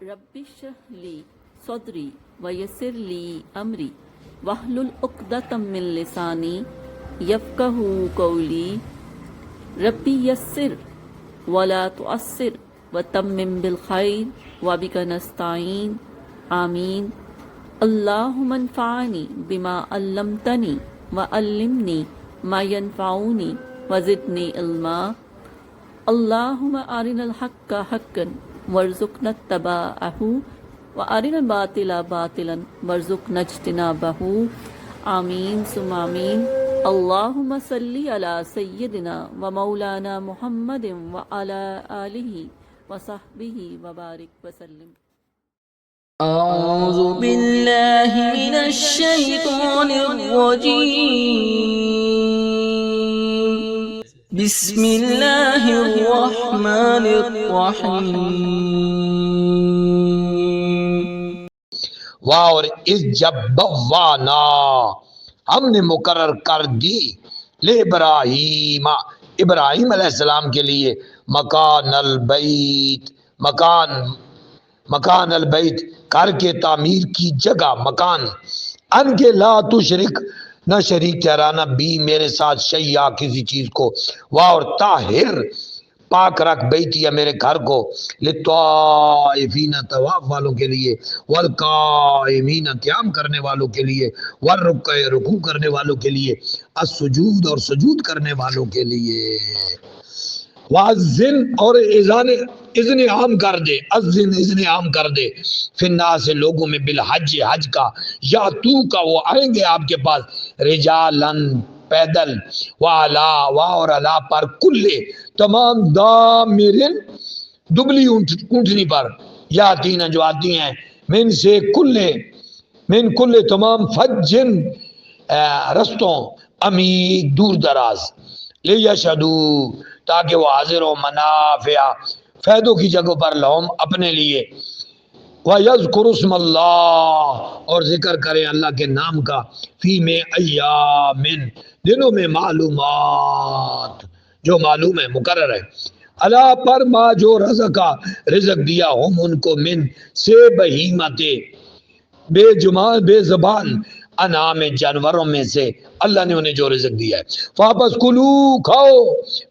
رب اشرح لی صدری ویسر لی امری واحلل عقدۃ من لسانی یفقہوا قولی ربی یسر ولا تعسر وتمم بالخیر وبک نستعین آمین اللہم انفعنی بما علمتنی وعلمنی ما ینفعنی وزدنی علما اللہم ارنا الحق حقا وارزقنا اتباعہ وارنا الباطل باطلا وارزقنا اجتنابہ آمین ثم آمین اللہم صلی علی سیدنا و مولانا محمد وعلی آلہ وصحبہ وبارک وسلم۔ أعوذ بالله من الشيطان الرجيم بسم الله الرحمن الرحيم اور اس جب بوانا ہم نے مقرر کر دی لے ابراہیم ابراہیم علیہ السلام کے لیے مکان البیت مکان البیت گھر کے تعمیر کی جگہ مکان ان کے لا تشرک نہ شریک ٹھہرانا بھی میرے ساتھ شیء کسی چیز کو اور طاہر پاک رکھ بیتیا میرے گھر کو للطائفین طواف والوں کے لیے والقائمین قیام کرنے والوں کے لیے والرکع رکوع کرنے والوں کے لیے السجود اور سجود کرنے والوں کے لیے واذن اور اذن عام کر دے اذن عام کر دے فی الناس لوگوں میں بالحج حج کا یا تو کا وہ آئیں گے آپ کے پاس رجالن پیدل اور علا پر کلے تمام دامرن دبلی اونٹنی پر یا تین جو آتی ہیں من سے من کلے تمام فجن رستوں امید دور دراز لیشہدو تاکہ وہ حاضر ہو منافع فائدوں کی جگہوں پر لہم اپنے لیے وَيَذْكُرُ اسْمَ اللَّهِ اور ذکر کریں اللہ کے نام کا فی میں ایامن دنوں میں معلومات جو معلوم ہے مقرر ہے اللہ پر ما جو رزقا رزق دیا ہم ان کو من سے بہیمت بے زبان انعام جانوروں میں سے اللہ نے انہیں جو رزق دیا ہے واپس کلو کھاؤ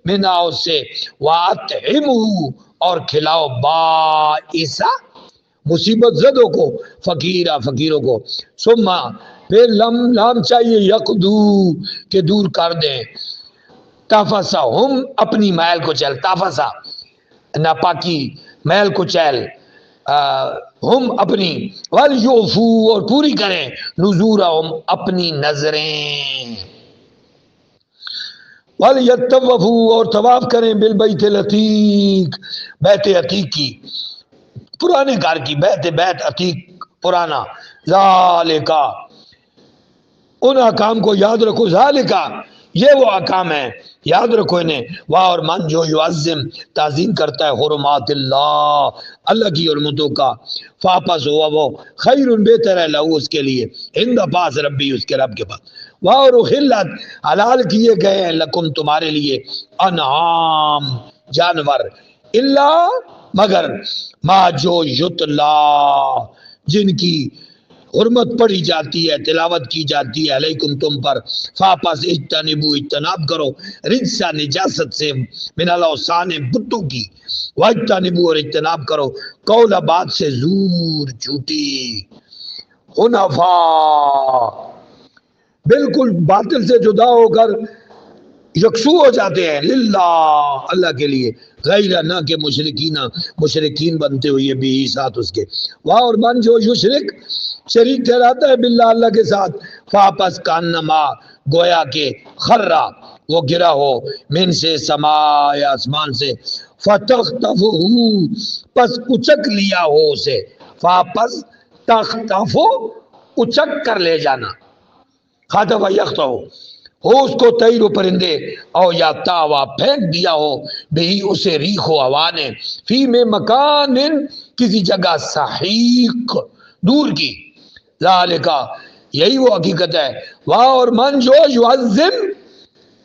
منا اس سے وَأَطْعِمُوا اور کھلاؤ بائسا مصیبت زدوں کو فقیروں کو ثم پھر لام چاہیے یقدو کہ دور کر دیں تفسا ہم اپنی میل کو چل تفسا ناپاکی میل کو چل ہم اپنی وَلْيُوفُوا اور پوری کریں نذورہم اپنی نظریں وَلْيَطَّوَّفُوا اور طواف کریں بالبیت العتیق بیت عتیق کی پرانے گھر کی بیت عتیق پرانا ذالکا ان احکام کو یاد رکھو ذالکا یہ وہ احکام ہیں یاد رکھو انہیں واہ اور من جو یعظم تعظیم کرتا ہے حرمات اللہ کی حرمتوں کا فاپس ہوا وہ خیر بہتر ہے لہو اس کے لیے عند پاس ربی اس کے رب کے پاس واہ اور احلت حلال کیے گئے ہیں لکم تمہارے لیے انعام جانور اللہ مگر ما جو یتلا جن کی حرمت پڑھی جاتی ہے تلاوت کی جاتی ہے علیکم تم پر فاپس اجتناب کرو رجسا نجاست سے من الاوثان بتوں کی واجتنبوا اور اجتناب کرو قول بات سے زور جھوٹی حنفاء بالکل باطل سے جدا ہو کر یکسو ہو جاتے ہیں للہ اللہ کے لیے غیر نہ کہ مشرکین بنتے ہوئے بھی ساتھ اس کے واہ اور من جو یشرک شریک ٹھہراتا ہے باللہ اللہ کے ساتھ فاپس کانما گویا کے خرہ وہ گرا ہو من سے سماء آسمان سے فتختفہ پس اچک لیا ہو اسے فاپس تختفو اچک کر لے جانا خاطب یختو ہو اس کو طیر و پرندے او یا تاوا پھینک دیا ہو بہی اسے ریخ و ہوا نے فی میں مکان کسی جگہ صحیق دور کی ذالکا یہی وہ حقیقت ہے واہ اور من جو یعظم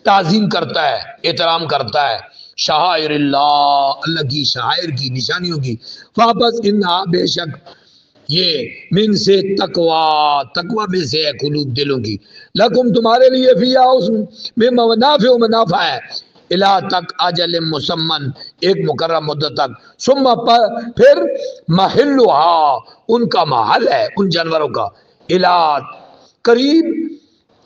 تعظیم کرتا ہے احترام کرتا ہے شعائر اللہ، اللہ کی شعائر کی نشانیوں کی، واپس انہا بے شک یہ من سے تقوا، تقوا میں سے ہے قلوب دلوں کی، لکم تمہارے لیے فیہا اس میں منافع و منافع ہے، الہ تک اجل مسمن ایک مقرر مدت تک، ثم پھر محلھا ان کا محل ہے ان جانوروں کا، الہ قریب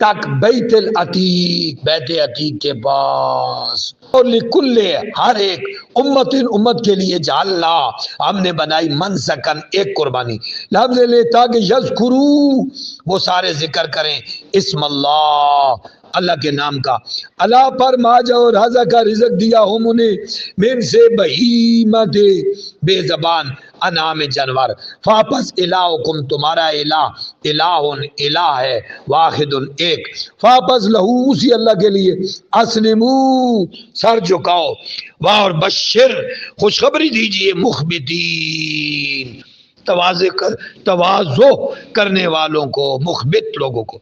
تک بیت العتیق بیت عتیق کے پاس، اور لکل ہر ایک امت کے لیے جعلنا ہم نے بنائی منسکن ایک قربانی، لفظ لے تاکہ یذکروا وہ سارے ذکر کریں اسم اللہ اللہ کے نام کا، اللہ پر ما جو رازق کا رزق دیا ہم انہیں من سے بہیمت بے زبان انعام جانور، فاپس الہکم تمہارا الہ الہن الہ ہے واحد ایک، فاپس لہو اسی اللہ کے لیے اسلمو سر جھکاؤ، واہ اور بشر خوشخبری دیجئے مخبتین تواضع کرنے والوں کو، مخبت لوگوں کو،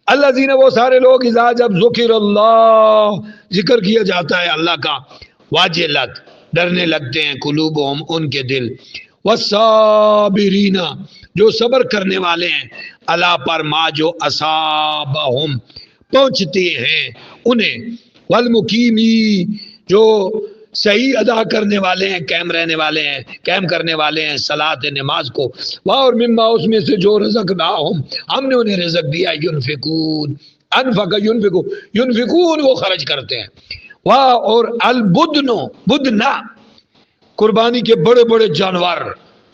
الذین وہ سارے لوگ اذا جب ذکر اللہ ذکر کیا جاتا ہے اللہ کا، واجلت ڈرنے لگتے ہیں قلوبہم ان کے دل، والصابرین جو صبر کرنے والے ہیں، اللہ پر ما جو اصابہم پہنچتے ہیں انہیں، والمقیمی جو صحیح ادا کرنے والے ہیں، قائم رہنے والے ہیں، قائم کرنے والے ہیں صلاۃ نماز کو، اور مما اس میں سے جو رزقناہم ہم نے انہیں رزق دیا، ینفقون انفق ینفقون وہ خرچ کرتے ہیں، واہ اور البدن بدنا قربانی کے بڑے بڑے جانور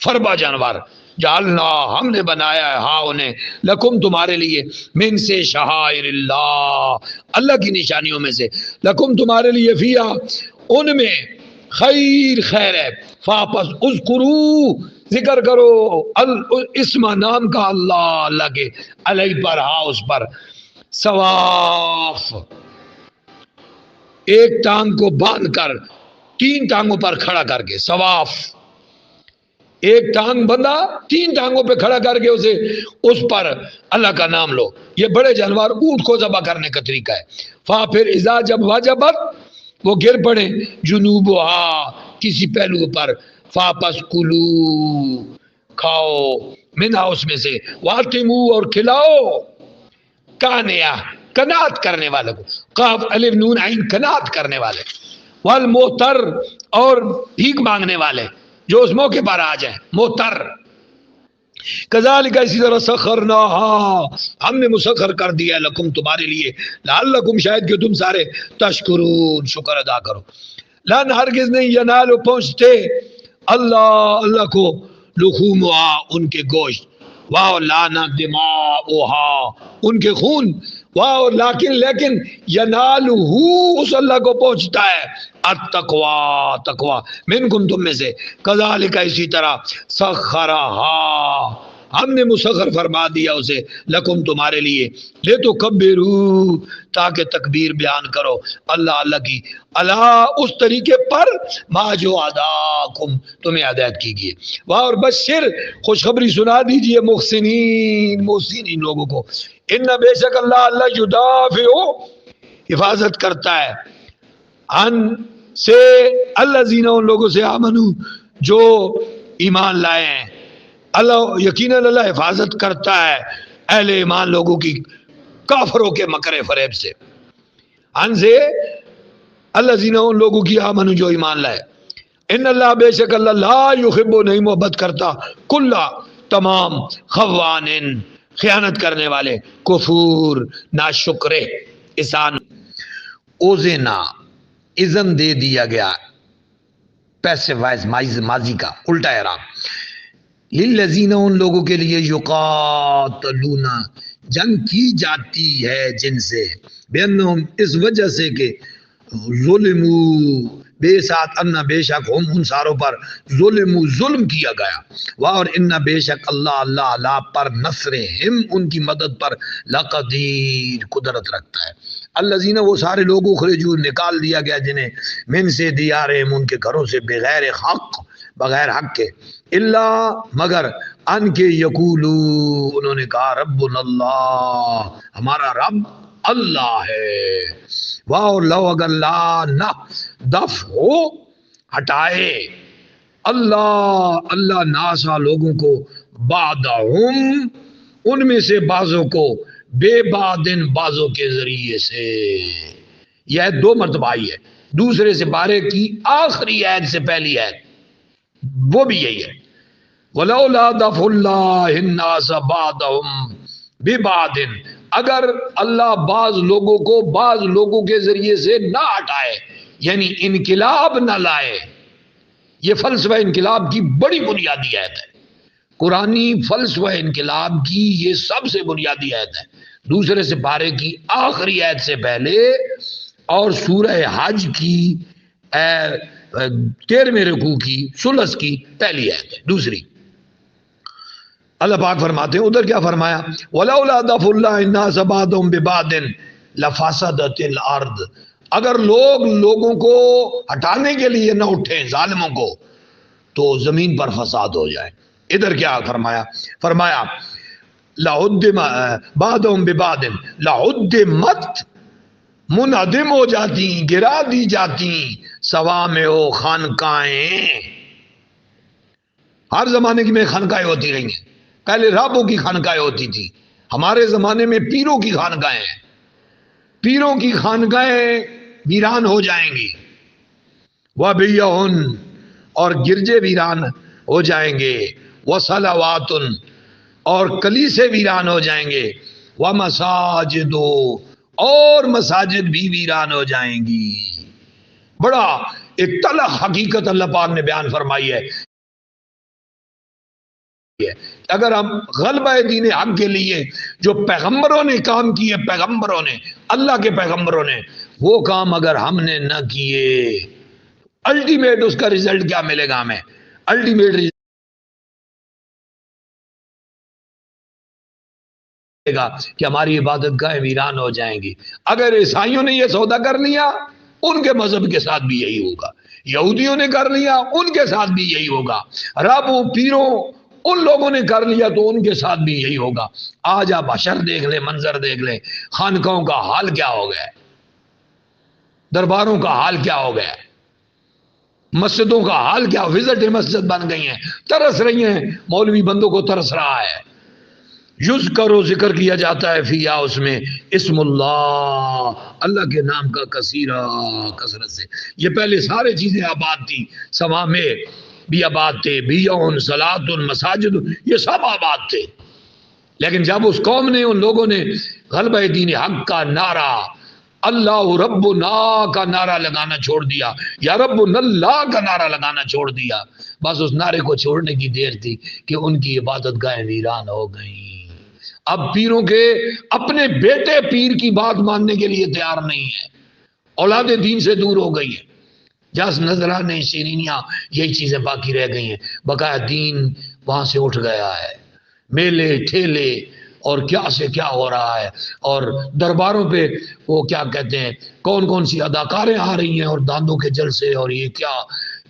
فربا جانور، جعلنا ہم نے بنایا ہے ہاں انہیں لکم تمہارے لیے من سے شعائر اللہ اللہ کی نشانیوں میں سے، لکم تمہارے لیے فیہا ان میں خیر خیر ہے، فاپس اذکرو ذکر کرو اسم نام کا اللہ اللہ کے علیہ پر ہاں اس پر، سواف ایک ٹانگ کو باندھ کر تین ٹانگوں پر کھڑا کر کے، سواف ایک ٹانگ بندہ تین ٹانگوں پہ کھڑا کر کے اسے اس پر اللہ کا نام لو، یہ بڑے جانور اونٹ کو ذبح کرنے کا طریقہ ہے، فا پھر اذا جب واجبت وہ گر پڑے جنوبہا کسی پہلو پر، فاپس کلو کھاؤ منہا اس میں سے، واتمو اور کھلاؤ کانیا کنات کرنے والے کو، قاف الف نون عین کنات کرنے والے، والموتر اور بھیک مانگنے والے جو اس موقع پر آ جائیں، موتر، کذالک اسی طرح سخرناہا ہم نے مسخر کر دیا لکم تمہارے لیے، لعلکم شاید کہ تم سارے تشکرون شکر ادا کرو، لن ہرگز نہیں ینالو پہنچتے اللہ کو لحومہا ان کے گوشت، واہ لانا دماؤہا ان کے خون، واہ لیکن ینالہ اس اللہ کو پہنچتا ہے التقوی تقوی منکم تم میں سے، کذالک اسی طرح سخرہا ہم نے مسخر فرما دیا اسے لکم تمہارے لیے، لے تو کبرو تاکہ تکبیر بیان کرو اللہ اللہ کی، اللہ اس طریقے پر ما جو عداکم تمہیں ہدایت کی گئی، واہ اور بشر خوشخبری سنا دیجئے محسنین لوگوں کو، ان بے شک اللہ یدافع حفاظت کرتا ہے ان سے الذین ان لوگوں سے آمنو جو ایمان لائے ہیں، اللہ یقیناً اللہ حفاظت کرتا ہے اہل ایمان لوگوں کی کافروں کے مکر فریب سے، ان سے الذین ان لوگوں کی آمنو جو ایمان لائے، ان اللہ بے شک اللہ لا یحب نہیں محبت کرتا کل تمام خوان خیانت کرنے والے، کفور ناشکر احسان، اوزنا اذن دے دیا گیا پیسے وائز ماضی کا الٹا اعراب، للذین ان لوگوں کے لیے یقاتلون جنگ کی جاتی ہے جن سے، بینہم اس وجہ سے کہ ظلموا بے ساتھ ان بے شک ہم ان ساروں پر ظلم کیا گیا، اور ان بے شک اللہ پر نصرہم ان کی مدد پر لقدیر قدرت رکھتا ہے، الذین وہ سارے لوگ اخرجوا نکال دیا گیا جنہیں من سے دیارہم ان کے گھروں سے بغیر حق کے، اللہ مگر ان کے یقولو انہوں نے کہا ربنا اللہ ہمارا رب اللہ ہے. واہ لو اگر لا نہ دف ہو ہٹائے اللہ ناسا لوگوں کو بعدہم ان میں سے بعضوں کو بے بعدن بعضوں کے ذریعے سے. یہ 2 مرتبہ آئی ہے دوسرے سے بارے کی آخری آیت سے پہلی آیت وہ بھی یہی ہے. ولولا دفع اللہ الناس بعضهم ببعض اگر اللہ بعض لوگوں کو بعض لوگوں کے ذریعے سے نہ ہٹائے یعنی انقلاب نہ لائے. یہ فلسفہ انقلاب کی بڑی بنیادی آیت ہے. قرآنی فلسفہ انقلاب کی یہ سب سے بنیادی آیت ہے. دوسرے سے بارے کی آخری آیت سے پہلے اور سورہ حج کی 13ویں رکوع کی ثلث کی پہلی آیت ہے دوسری. اللہ پاک فرماتے ہیں ادھر کیا فرمایا ولولا دفع اللہ الناس بعضهم ببعض لفسدت الارض اگر لوگوں کو ہٹانے کے لیے نہ اٹھیں ظالموں کو تو زمین پر فساد ہو جائے. ادھر کیا فرمایا لہدم بعضهم ببعض لہدمت منہدم ہو جاتی گرا دی جاتی صوامع و خانقاہیں. ہر زمانے کی میں خانقاہیں ہوتی رہی ہیں. پہلے رابوں کی خانقاہیں ہوتی تھی. ہمارے زمانے میں پیروں کی خانقاہیں ہیں. پیروں کی خانقاہیں ویران ہو جائیں گی. وَبِيَّهُنْ اور گرجے ویران ہو جائیں گے. وَصَلَوَاتٌ اور کلیسے ویران ہو جائیں گے. وَمَسَاجِدُ اور مساجد بھی ویران ہو جائیں گی. بڑا ایک تلخ حقیقت اللہ پاک نے بیان فرمائی ہے. اگر ہم غلبہ دین حق کے لیے جو پیغمبروں نے کام کیے پیغمبروں نے اللہ کے پیغمبروں نے وہ کام اگر ہم نے نہ کیے الٹیمیٹ اس کا رزلٹ کیا ملے گا ہمیں؟ الٹیمیٹ گا کہ ہماری عبادت گاہیں ویران ہو جائیں گی. اگر عیسائیوں نے یہ سودا کر لیا ان کے مذہب کے ساتھ بھی یہی ہوگا. یہودیوں نے کر لیا ان کے ساتھ بھی یہی ہوگا. رابوں پیروں ان لوگوں نے کر لیا تو ان کے ساتھ بھی یہی ہوگا. آج آپ حشر دیکھ لیں منظر دیکھ لیں. خانقاہوں کا حال کیا ہو گیا ہے. درباروں کا حال کیا ہو گیا ہے. مسجدوں کا حال کیا وزٹ مسجد بن گئی ہیں ترس رہی ہیں. مولوی بندوں کو ترس رہا ہے. یذکر ذکر کیا جاتا ہے فیہا اس میں اسم اللہ کے نام کا کثیرہ کثرت سے. یہ پہلے سارے چیزیں آباد تھی. سوامع بھی آباد تھے بیون صلاۃ مساجد یہ سب آباد تھے. لیکن جب اس قوم نے ان لوگوں نے غلبہ دین حق کا نعرہ اللہ ربنا کا نعرہ لگانا چھوڑ دیا یا ربنا اللہ کا نعرہ لگانا چھوڑ دیا بس اس نعرے کو چھوڑنے کی دیر تھی کہ ان کی عبادت گاہیں ویران ہو گئیں. اب پیروں کے اپنے بیٹے پیر کی بات ماننے کے لیے تیار نہیں ہے. اولاد دین سے دور ہو گئی ہے. جس نذرانے شیرینیاں یہی چیزیں باقی رہ گئی ہیں. بقایا دین وہاں سے اٹھ گیا ہے. میلے ٹھیلے اور کیا سے کیا ہو رہا ہے. اور درباروں پہ وہ کیا کہتے ہیں کون کون سی اداکاریں آ رہی ہیں اور داندوں کے جلسے اور یہ کیا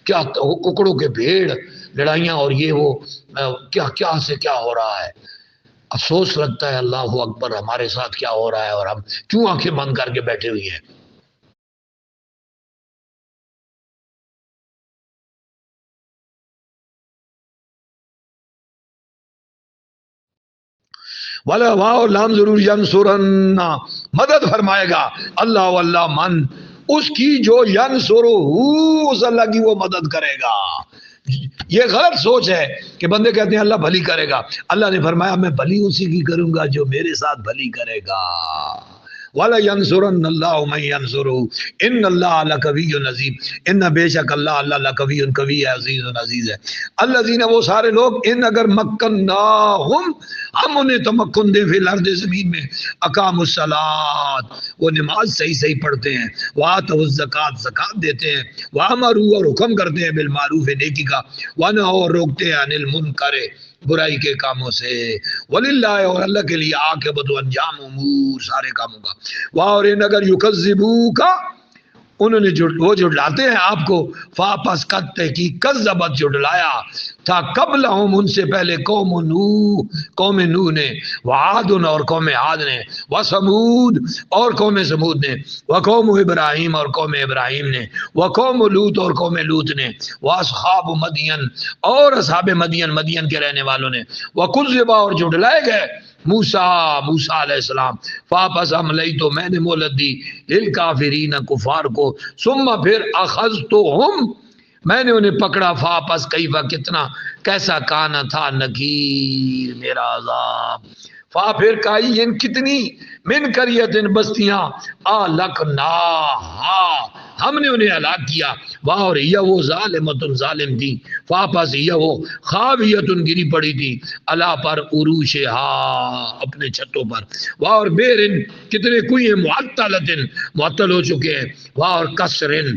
کیا ککڑوں کے بھیڑ لڑائیاں اور یہ وہ کیا سے کیا ہو رہا ہے. افسوس لگتا ہے اللہ اکبر ہمارے ساتھ کیا ہو رہا ہے اور ہم کیوں آنکھیں بند کر کے بیٹھے ہوئے ہیں. والا واہ لام ضرور ینصرنا مدد فرمائے گا اللہ واللہ من اس کی جو ینصرہ اس اللہ کی وہ مدد کرے گا. یہ غلط سوچ ہے کہ بندے کہتے ہیں اللہ بھلی کرے گا. اللہ نے فرمایا میں بھلی اسی کی کروں گا جو میرے ساتھ بھلی کرے گا. وَلَا يَنْصُرَنَّ اللَّهُ مَن يَنْصُرُهُ إِنَّ اللَّهَ لَقَوِيٌّ عَزِيزٌ ان بے شک اللہ لقوی قوی ہے عزیز ہے. الذین وہ سارے لوگ ان اگر مکناہم ہم انہیں تمکن دیں فی الارض زمین میں اقاموا الصلاۃ وہ نماز صحیح پڑھتے ہیں وآتوا الزکات زکات دیتے ہیں وامروا اور حکم کرتے ہیں بالمعروف نیکی کا ونہوا اور روکتے ہیں عن المنکر برائی کے کاموں سے وللہ اور اللہ کے لیے عاقبۃ انجام امور سارے کاموں کا. اور ان اگر یکذبوک انہوں نے وہ جھٹلاتے ہیں آپ کو، فاپس قد تحقیق کذبت جھٹلایا تھا قبلہم ان سے پہلے قوم نوح نے، وعاد اور قوم عاد نے، وثمود اور قوم سمود نے، وقوم ابراہیم اور قوم ابراہیم نے، وقوم لوط اور قوم لوط نے، واصحاب مدین اور اصحاب مدین کے رہنے والوں نے، وکذبا اور جھٹلائے گئے موسیٰ علیہ السلام، فاپس عملی تو میں نے مہلت دی للکافرین کفار کو، ثم پھر اخذتہم میں نے انہیں پکڑا، فاپس کیفا کتنا کیسا کانا تھا نکیر میرا عذاب، فا پھر کائین کتنی من قریتن بستیاں آلکناہا ہم نے انہیں ہلاک کیا، واہ اور یہ وہ ظالمتن ظالم تھی، فاپس یہ وہ خاویتن گری پڑی تھی اللہ پر عروشہا اپنے چھتوں پر، واہ اور بیرن کتنے کوئی معطلتن معطل ہو چکے ہیں، واہ اور کسرن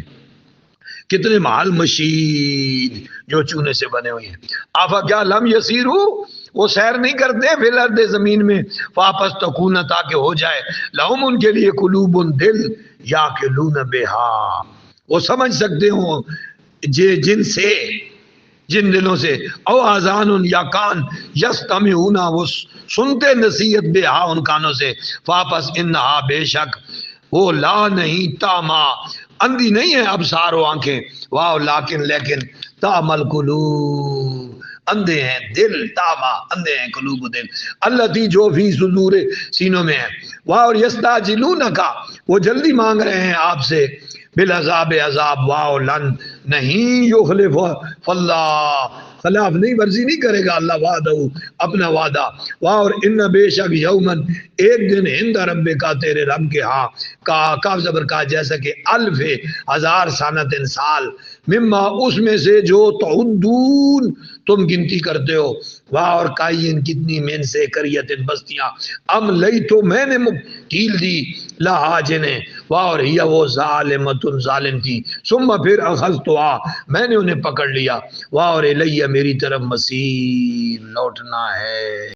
کتنے محل مشید جو چونے سے بنے ہوئے ہیں، آفا کیا لم یسیرو وہ سیر نہیں کرتے فی الارض زمین میں، واپس تکون تاکہ ہو جائے لہم ان کے لیے قلوب دل یاقلون بہا وہ سمجھ سکتے ہوں جن سے جن دلوں سے، او آذان یا کان یستمعون وہ سنتے نصیحت بہا ان کانوں سے، واپس انہا بے شک وہ لا نہیں تاما اندھی نہیں ہے ابصار و آنکھیں، واہ لیکن تعمل قلوب اندھے ہیں دل، تاما اندھے ہیں قلوب دل، التی جو فی صدور سینوں میں ہے، واہ اور یستعجلونکا وہ جلدی مانگ رہے ہیں آپ سے بالعذاب عذاب، واہ لن نہیں یخلف فاللہ خلاف نہیں ورزی نہیں کرے گا اللہ وعدہ اپنا وعدہ، واہ اور ان بے شک یومن ایک دن عند رب کا تیرے رب کے ہاں کا کاف زبر کا جیسا کہ الف ہزار سنت سال مما اس میں سے جو تعدون تم گنتی کرتے ہو، واہ اور کائین کتنی من سے قریت بستیاں ام لئی تو میں نے ڈھیل دی لہا جنہیں، واہ اور یہ وہ ظالمت ظالم تھی، ثم پھر اخذتها میں نے انہیں پکڑ لیا، واہ اور الیہ میری طرف مسیر لوٹنا ہے۔